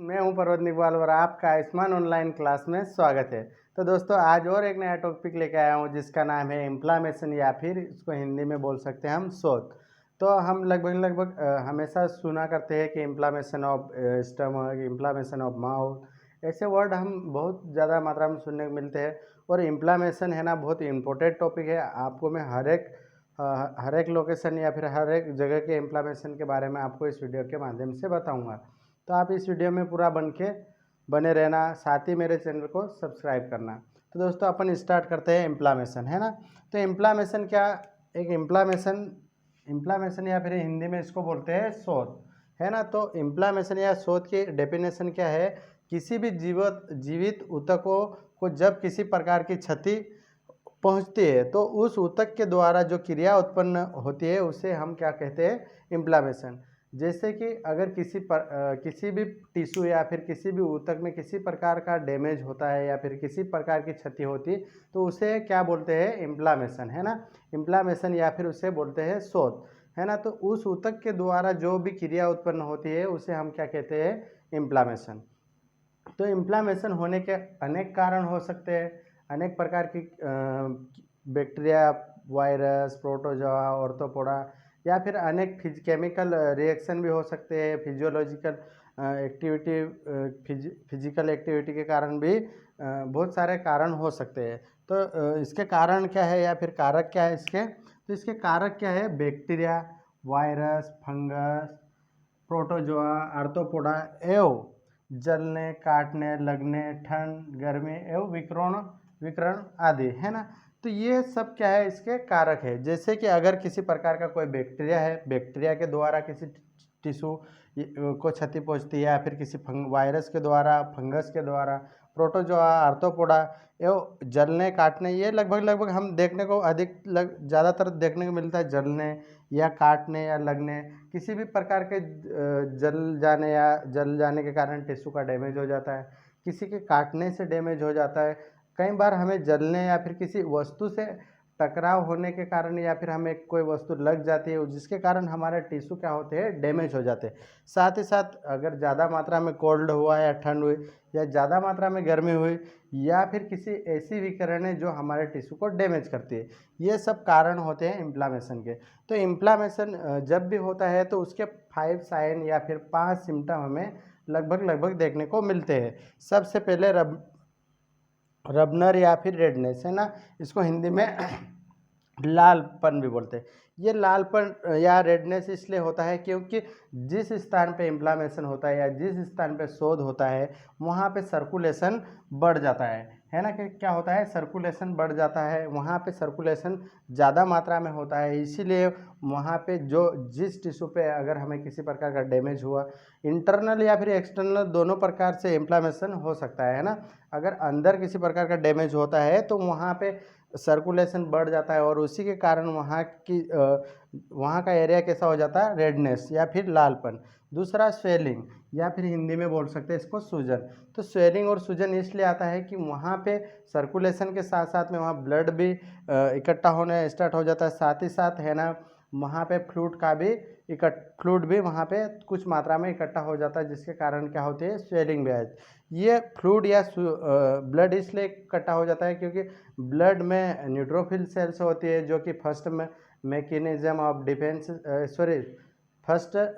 मैं हूं पर्वत निकवाल और आपका आयुष्मान ऑनलाइन क्लास में स्वागत है। तो दोस्तों आज और एक नया टॉपिक लेके आया हूं जिसका नाम है इन्फ्लामेशन या फिर इसको हिंदी में बोल सकते हैं हम शोथ। तो हम लगभग हमेशा सुना करते हैं कि inflammation of stomach, inflammation of mouth, ऐसे वर्ड हम बहुत ज़्यादा मात्रा में सुनने को मिलते हैं। और इन्फ्लामेशन है ना बहुत इम्पोर्टेंट टॉपिक है। आपको मैं हर एक लोकेशन या फिर हर एक जगह के इन्फ्लामेशन के बारे में आपको इस वीडियो के माध्यम से बताऊंगा। तो आप इस वीडियो में पूरा बने रहना, साथ ही मेरे चैनल को सब्सक्राइब करना। तो दोस्तों अपन स्टार्ट करते हैं इन्फ्लामेशन, है ना। तो इन्फ्लामेशन क्या, एक इन्फ्लामेशन या फिर हिंदी में इसको बोलते हैं शोथ, है ना। तो इन्फ्लामेशन या शोथ की डेफिनेशन क्या है, किसी भी जीवित ऊतकों को जब किसी प्रकार की क्षति पहुंचती है तो उस ऊतक के द्वारा जो क्रिया उत्पन्न होती है उसे हम क्या कहते हैं, इन्फ्लामेशन। जैसे कि अगर किसी भी टिश्यू या फिर किसी भी ऊतक में किसी प्रकार का डैमेज होता है या फिर किसी प्रकार की क्षति होती तो उसे क्या बोलते हैं, इन्फ्लामेशन, है ना। इन्फ्लामेशन या फिर उसे बोलते हैं शोथ, है ना। तो उस ऊतक के द्वारा जो भी क्रिया उत्पन्न होती है उसे हम क्या कहते हैं, इन्फ्लामेशन। तो इन्फ्लामेशन होने के अनेक कारण हो सकते हैं। अनेक प्रकार की बैक्टीरिया, वायरस, प्रोटोजोआ, ऑर्थोपोडा या फिर अनेक केमिकल रिएक्शन भी हो सकते हैं। फिजियोलॉजिकल फिजिकल एक्टिविटी के कारण भी बहुत सारे कारण हो सकते हैं। तो इसके कारण क्या है या फिर कारक क्या है इसके, तो इसके कारक क्या है, bacteria, virus, fungus, protozoa, arthropoda एवं जलने, काटने, लगने, ठंड, गर्मी एवं विकर्ण आदि, है ना। तो ये सब क्या है, इसके कारक है। जैसे कि अगर किसी प्रकार का कोई बैक्टीरिया है, बैक्टीरिया के द्वारा किसी टिश्यू को क्षति पहुंचती है या फिर किसी वायरस के द्वारा, फंगस के द्वारा, प्रोटोजोआ, आर्थ्रोपोडा एवं जलने, काटने, ये लगभग हम देखने को ज़्यादातर देखने को मिलता है। जलने या काटने या लगने, किसी भी प्रकार के जल जाने के कारण टिश्यू का डैमेज हो जाता है, किसी के काटने से डैमेज हो जाता है। कई बार हमें जलने या फिर किसी वस्तु से टकराव होने के कारण या फिर हमें कोई वस्तु लग जाती है जिसके कारण हमारे टिश्यू क्या होते हैं, डैमेज हो जाते हैं। साथ ही साथ अगर ज़्यादा मात्रा में कोल्ड हुआ या ठंड हुई या ज़्यादा मात्रा में गर्मी हुई या फिर किसी ऐसी विकिरण जो हमारे टिश्यू को डैमेज करती है, ये सब कारण होते हैं इन्फ्लामेशन के। तो इन्फ्लामेशन जब भी होता है तो उसके 5 साइन या फिर 5 सिम्टम हमें लगभग देखने को मिलते हैं। सबसे पहले रबनर या फिर रेडनेस, है ना। इसको हिंदी में लालपन भी बोलते हैं। ये लालपन या रेडनेस इसलिए होता है क्योंकि जिस स्थान पे इन्फ्लामेशन होता है या जिस स्थान पे शोथ होता है वहाँ पे सर्कुलेशन बढ़ जाता है ना। कि क्या होता है, सर्कुलेशन बढ़ जाता है, वहाँ पे सर्कुलेशन ज़्यादा मात्रा में होता है। इसीलिए वहाँ पे जिस टिश्यू पे अगर हमें किसी प्रकार का डैमेज हुआ, इंटरनल या फिर एक्सटर्नल दोनों प्रकार से इन्फ्लामेशन हो सकता है ना। अगर अंदर किसी प्रकार का डैमेज होता है तो वहाँ पे सर्कुलेशन बढ़ जाता है और उसी के कारण वहाँ का एरिया कैसा हो जाता है, रेडनेस या फिर लालपन। दूसरा स्वेलिंग या फिर हिंदी में बोल सकते हैं इसको सूजन। तो स्वेलिंग और सूजन इसलिए आता है कि वहाँ पे सर्कुलेशन के साथ साथ में वहाँ ब्लड भी इकट्ठा होने स्टार्ट हो जाता है। साथ ही साथ है ना वहाँ पे फ्लूइड भी वहाँ पे कुछ मात्रा में इकट्ठा हो जाता है जिसके कारण क्या होती है, स्वेलिंग भी है। ये फ्लूइड या ब्लड इसलिए इकट्ठा हो जाता है क्योंकि ब्लड में न्यूट्रोफिल सेल्स होती है जो कि first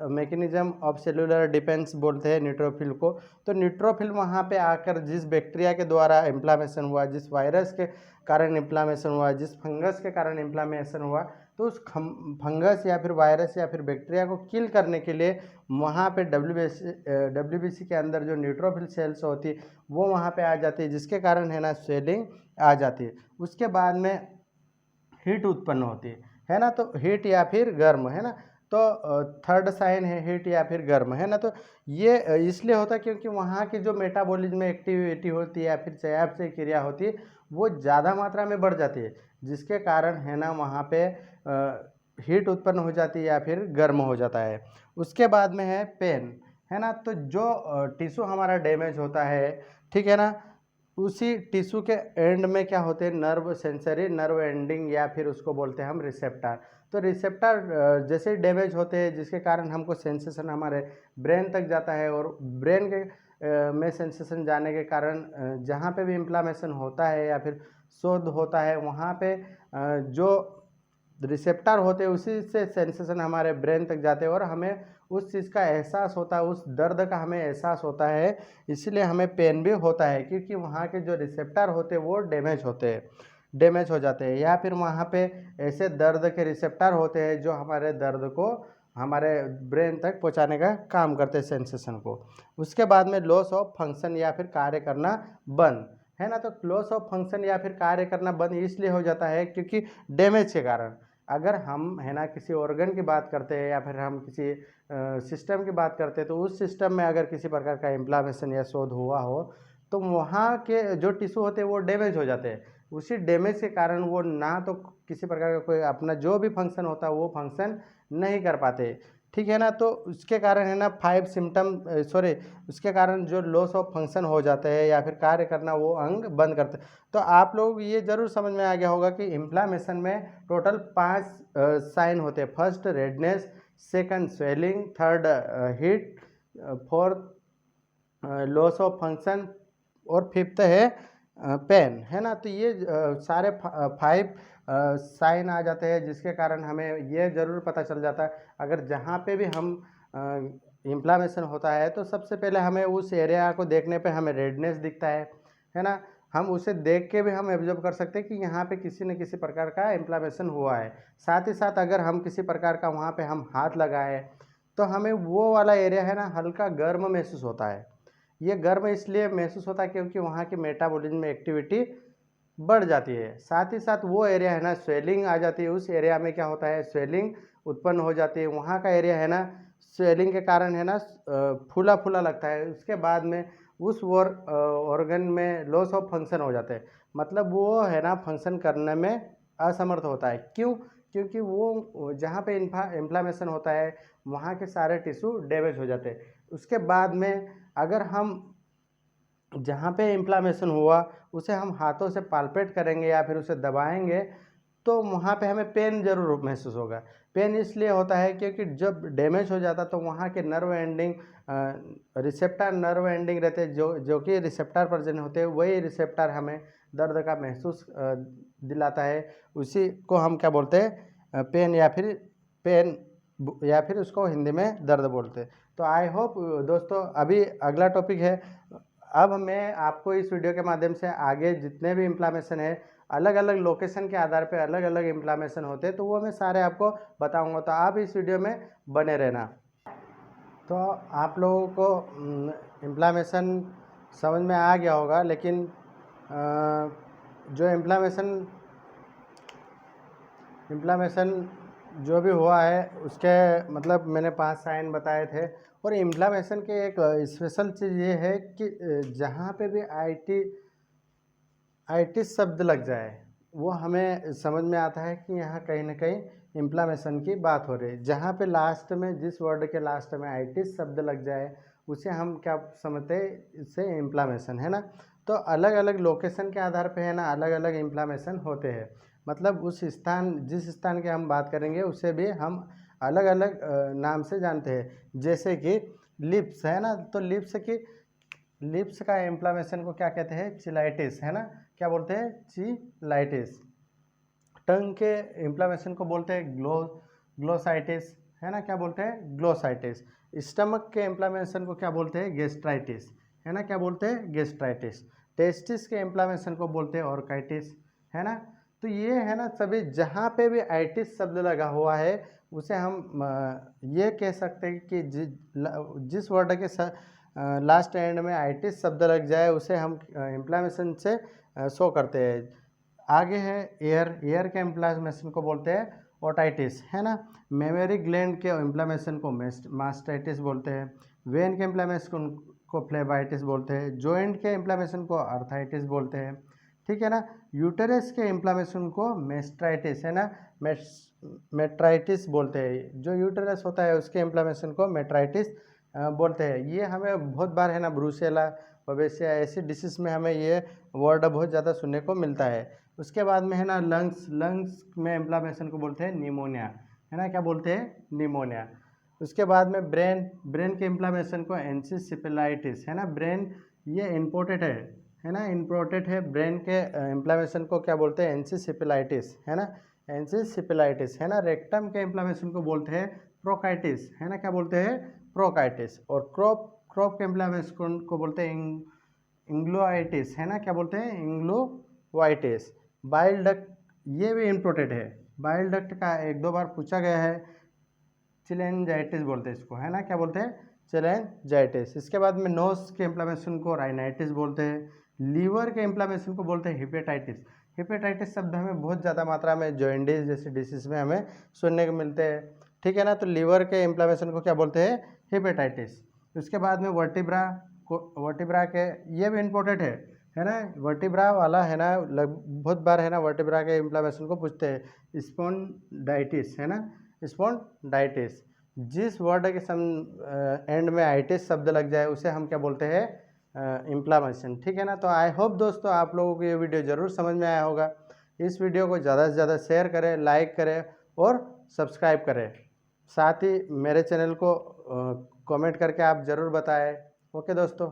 mechanism of cellular defence बोलते हैं न्यूट्रोफिल को। तो न्यूट्रोफिल वहाँ पे आकर जिस बैक्टीरिया के द्वारा इन्फ्लामेशन हुआ, जिस वायरस के कारण इन्फ्लामेशन हुआ, जिस फंगस के कारण इन्फ्लामेशन हुआ, तो उस फंगस या फिर वायरस या फिर बैक्टीरिया को किल करने के लिए वहाँ पे डब्ल्यूबीसी के अंदर जो न्यूट्रोफिल सेल्स होती है वो वहाँ पे आ जाती है जिसके कारण है ना स्वेलिंग आ जाती है। उसके बाद में हीट उत्पन्न होती है ना। तो हीट या फिर गर्म, है ना। तो थर्ड साइन है हीट या फिर गर्म, है ना। तो ये इसलिए होता है क्योंकि वहाँ की जो मेटाबॉलिज्म एक्टिविटी होती है या फिर चयापचय क्रिया होती है वो ज़्यादा मात्रा में बढ़ जाती है जिसके कारण है ना वहाँ पे हीट उत्पन्न हो जाती है या फिर गर्म हो जाता है। उसके बाद में है पेन, है ना। तो जो टिश्यू हमारा डैमेज होता है, ठीक है ना, उसी टिश्यू के एंड में क्या होते हैं, नर्व एंडिंग या फिर उसको बोलते हैं हम रिसेप्टर। तो रिसेप्टर जैसे डैमेज होते हैं जिसके कारण हमको सेंसेशन हमारे ब्रेन तक जाता है और ब्रेन के में सेंसेशन जाने के कारण जहाँ पे भी इन्फ्लामेशन होता है या फिर शोध होता है वहाँ पे जो रिसेप्टर होते हैं उसी से सेंसेशन हमारे ब्रेन तक जाते हैं और हमें उस चीज़ का एहसास होता है, उस दर्द का हमें एहसास होता है। इसीलिए हमें पेन भी होता है क्योंकि वहाँ के जो रिसेप्टर होते हैं वो डैमेज हो जाते हैं या फिर वहाँ पे ऐसे दर्द के रिसेप्टर होते हैं जो हमारे दर्द को हमारे ब्रेन तक पहुँचाने का काम करते हैं सेंसेशन को। उसके बाद में लॉस ऑफ फंक्शन या फिर कार्य करना बंद, है ना। तो लॉस ऑफ फंक्शन या फिर कार्य करना बंद इसलिए हो जाता है क्योंकि डैमेज के कारण। अगर हम है ना किसी ऑर्गन की बात करते हैं या फिर हम किसी सिस्टम की बात करते हैं तो उस सिस्टम में अगर किसी प्रकार का इन्फ्लामेशन या शोध हुआ हो तो वहाँ के जो टिश्यू होते हैं वो डैमेज हो जाते हैं। उसी डैमेज के कारण वो ना तो किसी प्रकार का कोई अपना जो भी फंक्शन होता है वो फंक्शन नहीं कर पाते, ठीक है ना। तो उसके कारण है ना 5 सिम्टम उसके कारण जो लॉस ऑफ फंक्शन हो जाते हैं या फिर कार्य करना वो अंग बंद करते हैं। तो आप लोग ये जरूर समझ में आ गया होगा कि इन्फ्लामेशन में टोटल 5 साइन होते हैं। First redness, second swelling, third heat, fourth loss of function और फिफ्थ है पेन, है ना। तो ये सारे 5 साइन आ जाते हैं जिसके कारण हमें ये ज़रूर पता चल जाता है अगर जहाँ पे भी हम इन्फ्लामेशन होता है तो सबसे पहले हमें उस एरिया को देखने पे हमें रेडनेस दिखता है ना। हम उसे देख के भी हम ऑब्जर्व कर सकते हैं कि यहाँ पे किसी न किसी प्रकार का इन्फ्लामेशन हुआ है। साथ ही साथ अगर हम किसी प्रकार का वहाँ पे हम हाथ लगाए तो हमें वो वाला एरिया है ना हल्का गर्म महसूस होता है। ये गर्म इसलिए महसूस होता है क्योंकि वहाँ की मेटाबॉलिज्म एक्टिविटी बढ़ जाती है। साथ ही साथ वो एरिया है ना स्वेलिंग आ जाती है। उस एरिया में क्या होता है, स्वेलिंग उत्पन्न हो जाती है। वहाँ का एरिया है ना स्वेलिंग के कारण है ना फूला फूला लगता है। उसके बाद में उस ऑर्गन में लॉस ऑफ फंक्शन हो जाते हैं, मतलब वो है ना फंक्शन करने में असमर्थ होता है। क्यों? क्योंकि वो जहाँ पे इन्फ्लामेशन होता है वहाँ के सारे टिश्यू डैमेज हो जाते हैं। उसके बाद में अगर हम जहाँ पे इन्फ्लामेशन हुआ उसे हम हाथों से पाल्पेट करेंगे या फिर उसे दबाएंगे तो वहाँ पे हमें पेन ज़रूर महसूस होगा। पेन इसलिए होता है क्योंकि जब डैमेज हो जाता तो वहाँ के nerve ending receptor nerve ending रहते हैं जो कि रिसेप्टर पर जन होते हैं, वही रिसेप्टर हमें दर्द का महसूस दिलाता है। उसी को हम क्या बोलते हैं, पेन या फिर उसको हिंदी में दर्द बोलते हैं। तो आई होप दोस्तों अभी अगला टॉपिक है। अब मैं आपको इस वीडियो के माध्यम से आगे जितने भी इन्फ्लामेशन है अलग अलग लोकेशन के आधार पे अलग अलग इन्फ्लामेशन होते हैं तो वो मैं सारे आपको बताऊंगा। तो आप इस वीडियो में बने रहना। तो आप लोगों को इन्फ्लामेशन समझ में आ गया होगा, लेकिन जो इन्फ्लामेशन जो भी हुआ है उसके मतलब मैंने 5 साइन बताए थे। और इन्फ्लामेशन के एक स्पेशल चीज़ ये है कि जहाँ पे भी आइटिस शब्द लग जाए वो हमें समझ में आता है कि यहाँ कहीं ना कहीं इन्फ्लामेशन की बात हो रही है। जहाँ पे लास्ट में जिस वर्ड के लास्ट में आइटिस शब्द लग जाए उसे हम क्या समझते हैं, इससे इन्फ्लामेशन, है ना। तो अलग अलग लोकेशन के आधार पे है ना अलग अलग इन्फ्लामेशन होते हैं। मतलब जिस स्थान की हम बात करेंगे उसे भी हम अलग अलग नाम से जानते हैं। जैसे कि लिप्स है ना, तो लिप्स का इन्फ्लामेशन को क्या कहते हैं, चिलाइटिस, है ना। क्या बोलते हैं, चिलाइटिस। टंग के इन्फ्लामेशन को बोलते हैं ग्लोसाइटिस, है ना। क्या बोलते हैं, ग्लोसाइटिस। स्टमक के इन्फ्लामेशन को क्या बोलते हैं, गैस्ट्राइटिस, है ना। क्या बोलते हैं, गैस्ट्राइटिस। टेस्टिस के इन्फ्लामेशन को बोलते हैं ऑर्काइटिस, है ना। तो ये है ना सभी जहाँ पे भी आइटिस शब्द लगा हुआ है उसे हम ये कह सकते हैं कि जिस वर्ड के लास्ट एंड में आइटिस शब्द लग जाए उसे हम इन्फ्लामेशन से शो करते हैं। आगे है एयर के इन्फ्लामेशन को बोलते हैं ओटाइटिस, है ना। मेमोरी ग्लैंड के इन्फ्लामेशन को मास्टाइटिस बोलते हैं। वेन के इन्फ्लामेशन को फ्लेबाइटिस बोलते हैं। जॉइंट के इन्फ्लामेशन को अर्थाइटिस बोलते हैं, ठीक है ना। यूटेरस के इन्फ्लामेशन को मेस्ट्राइटिस, है ना, मेट्राइटिस बोलते हैं। जो यूटेरस होता है उसके इन्फ्लामेशन को मेट्राइटिस बोलते हैं। ये हमें बहुत बार है ना ब्रूसेला बवेसिया ऐसी डिसीज में हमें ये वर्ड बहुत ज़्यादा सुनने को मिलता है। उसके बाद में है ना लंग्स में इन्फ्लामेशन को बोलते हैं निमोनिया, है ना। क्या बोलते हैं, निमोनिया। उसके बाद में ब्रेन के इन्फ्लामेशन को एंसेफेलाइटिस, है ना, ब्रेन ये इम्पोर्टेड है ना, इम्पोर्टेड है, ब्रेन के इन्फ्लामेशन को क्या बोलते हैं, एंसेफेलाइटिस, है ना, एंसेफेलाइटिस, है ना। रेक्टम के इन्फ्लामेशन को बोलते हैं प्रोकाइटिस, है ना, क्या बोलते हैं, प्रोकाइटिस। और क्रॉप के इन्फ्लामेशन को बोलते हैं इंग्लोआइटिस, है ना, क्या बोलते हैं, इंग्लोवाइटिस। बाइल डक्ट ये भी इम्पोर्टेंट है, बाइल डक्ट का एक दो बार पूछा गया है, चिलेंजाइटिस बोलते हैं इसको, है ना, क्या बोलते हैं, चिलेंजाइटिस। इसके बाद में नोज के इन्फ्लामेशन को राइनाइटिस बोलते हैं। लीवर के इन्फ्लामेशन को बोलते हैं हिपेटाइटिस। हिपेटाइटिस शब्द हमें बहुत ज़्यादा मात्रा में जॉइंडिस जैसे डिसीज में हमें सुनने को मिलते हैं, ठीक है ना। तो लीवर के इन्फ्लामेशन को क्या बोलते हैं, हिपेटाइटिस। उसके बाद में वर्टिब्रा के ये भी इम्पोर्टेंट है ना, वर्टिब्रा वाला, है ना, बहुत बार, है ना, वर्टिब्रा के इन्फ्लामेशन को पूछते हैं। स्पॉन्डाइटिस, है ना, स्पॉन्डाइटिस। जिस वर्ड के एंड में आइटिस शब्द लग जाए उसे हम क्या बोलते हैं, इन्फ्लामेशन, ठीक है ना। तो आई होप दोस्तों आप लोगों को ये वीडियो ज़रूर समझ में आया होगा। इस वीडियो को ज़्यादा से ज़्यादा शेयर करें, लाइक करें और सब्सक्राइब करें। साथ ही मेरे चैनल को कमेंट करके आप ज़रूर बताएं। ओके दोस्तों।